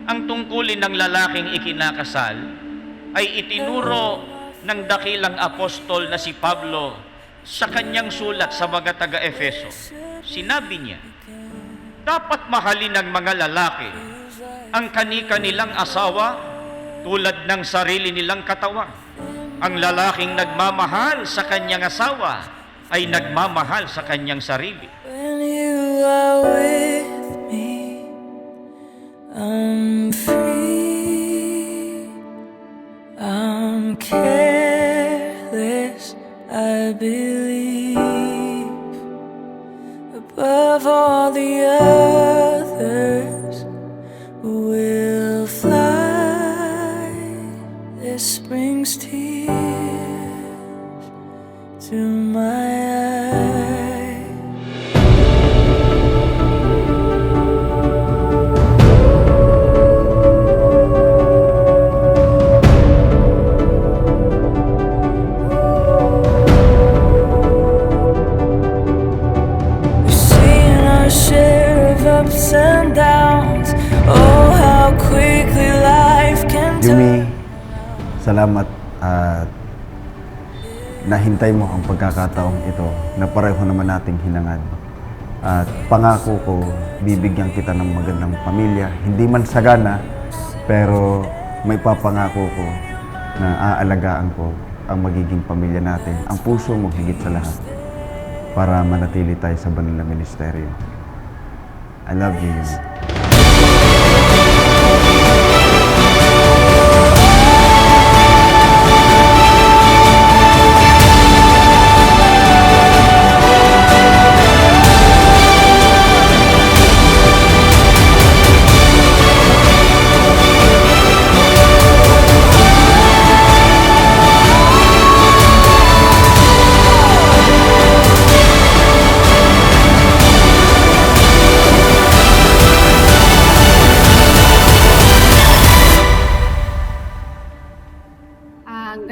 Ang tungkulin ng lalaking ikinakasal ay itinuro ng dakilang apostol na si Pablo sa kanyang sulat sa mga taga-Efeso. Sinabi niya, dapat mahalin ng mga lalaki ang kani-kanilang asawa tulad ng sarili nilang katawan. Ang lalaking nagmamahal sa kanyang asawa ay nagmamahal sa kanyang sarili. When you are with me, I'm free, I'm careless, I believe. Above all the others will fly. This brings tears to my eyes. Ups and downs, oh how quickly life can Jimmy, salamat at nahintay mo ang pagkakataong ito na pareho naman nating hinangad. At pangako ko, bibigyan kita ng magandang pamilya. Hindi man sagana, pero may papangako ko na aalagaan ko ang magiging pamilya natin. Ang puso mo higit sa lahat para manatili tayo sa banal na ministeryo. I love you.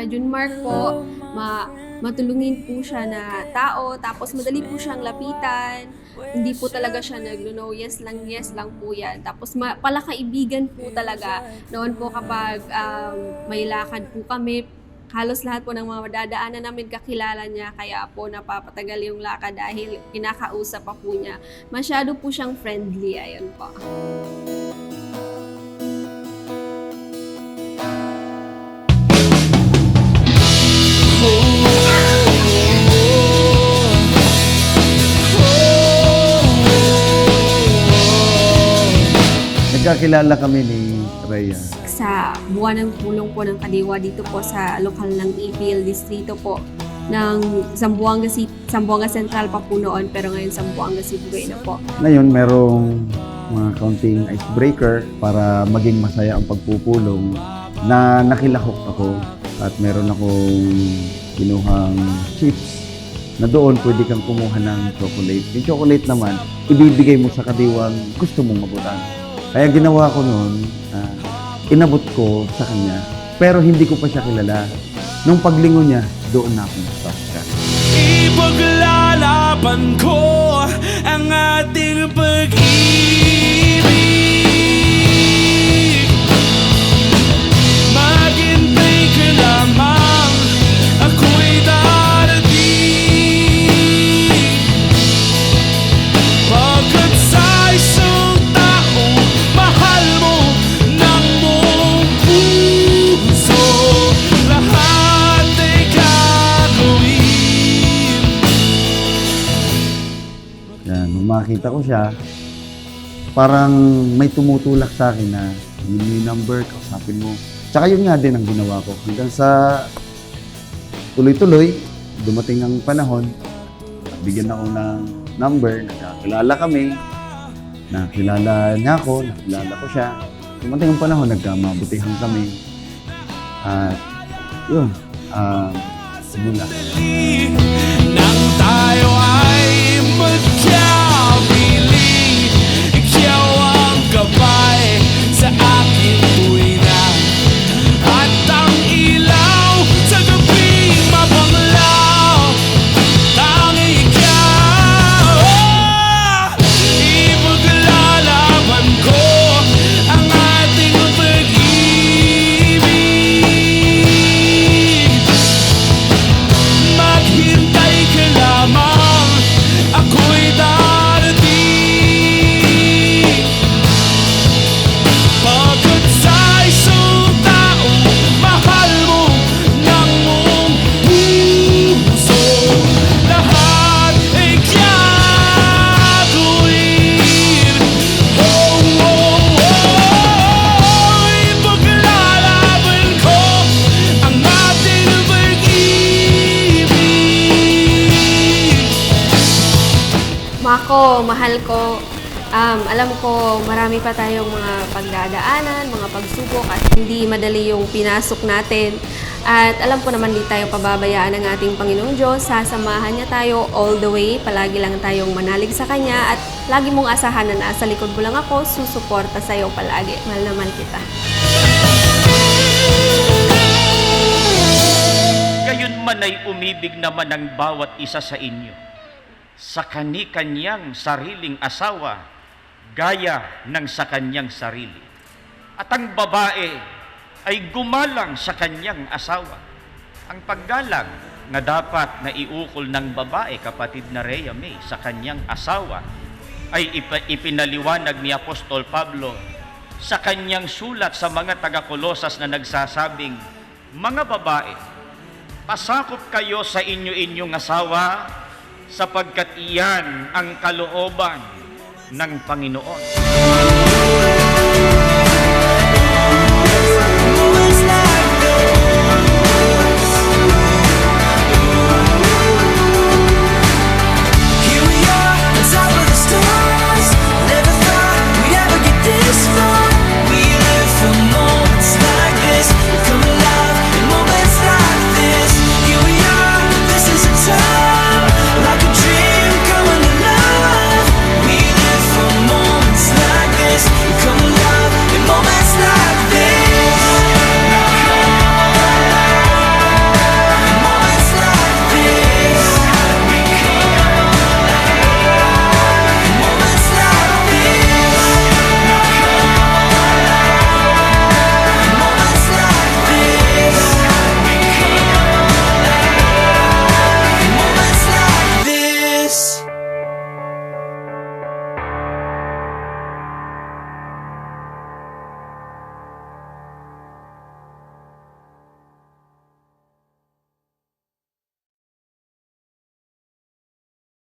Junmar po, matulungin po siya na tao, tapos madali po siyang lapitan. Hindi po talaga siya nag-no, yes lang po yan. Tapos palakaibigan po talaga. Noon po kapag may lakad po kami, halos lahat po ng mga madadaanan namin kakilala niya, kaya po napapatagal yung lakad dahil kinakausap pa po niya. Masyado po siyang friendly, ayun po. Nagkakilala kami ni Rhea sa buwan ng pulong po ng Kadiwa dito po sa lokal ng APL Distrito po ng Zamboanga Central pa po noon, pero ngayon Zamboanga City na po. Ngayon, merong mga kaunting icebreaker para maging masaya ang pagpupulong na nakilahok ako at meron akong kinuhang chips na doon pwede kang kumuha ng chocolate. Yung chocolate naman, ibibigay mo sa kadiwang gusto mong mabutan. Kaya ginawa ko noon, inabot ko sa kanya, pero hindi ko pa siya kilala. Nung paglingon niya, doon na ako nastasya. Ipaglalaban ko ang ating pag-ibig. Maghintay ka lamang, ako'y darating. Pagkat sa isang taong mahal mo ng buong puso, lahat ay gagawin. Yan, nung makita ko siya, parang may tumutulak sa akin na yun yung number, kausapin mo. Tsaka yun nga din ang ginawa ko. Hanggang sa tuloy-tuloy, dumating ang panahon, bigyan ako ng number, nagkakilala kami, nakilala niya ako, nakilala ko siya. Dumating ang panahon, nagkamabutihan kami. At yun, simula. Nang tayo ay magkapiling, ikaw ang gabay sa aking tuwina. At ang ilaw sa gabing mapanglaw, tanging ikaw. Ipaglalaban ko ang ating po, mahal ko. Alam ko marami pa tayong mga pagdadaanan, mga pagsubok at hindi madali yung pinasok natin. At alam ko naman di tayo pababayaan ng ating Panginoong Diyos. Sasamahan niya tayo all the way. Palagi lang tayong manalig sa Kanya at lagi mong asahan na nasa likod mo lang ako, susuporta sa iyo palagi. Mahal na mahal kita. Gayon man ay umibig naman ang bawat isa sa inyo sa kani-kanyang sariling asawa, gaya ng sa kanyang sarili. At ang babae ay gumalang sa kanyang asawa. Ang paggalang na dapat na iukol ng babae, kapatid na Rhea May, sa kanyang asawa, ay ipinaliwanag ni Apostol Pablo sa kanyang sulat sa mga taga-Kolosas na nagsasabing, mga babae, pasakop kayo sa inyo-inyong asawa sapagkat iyan ang kalooban ng Panginoon.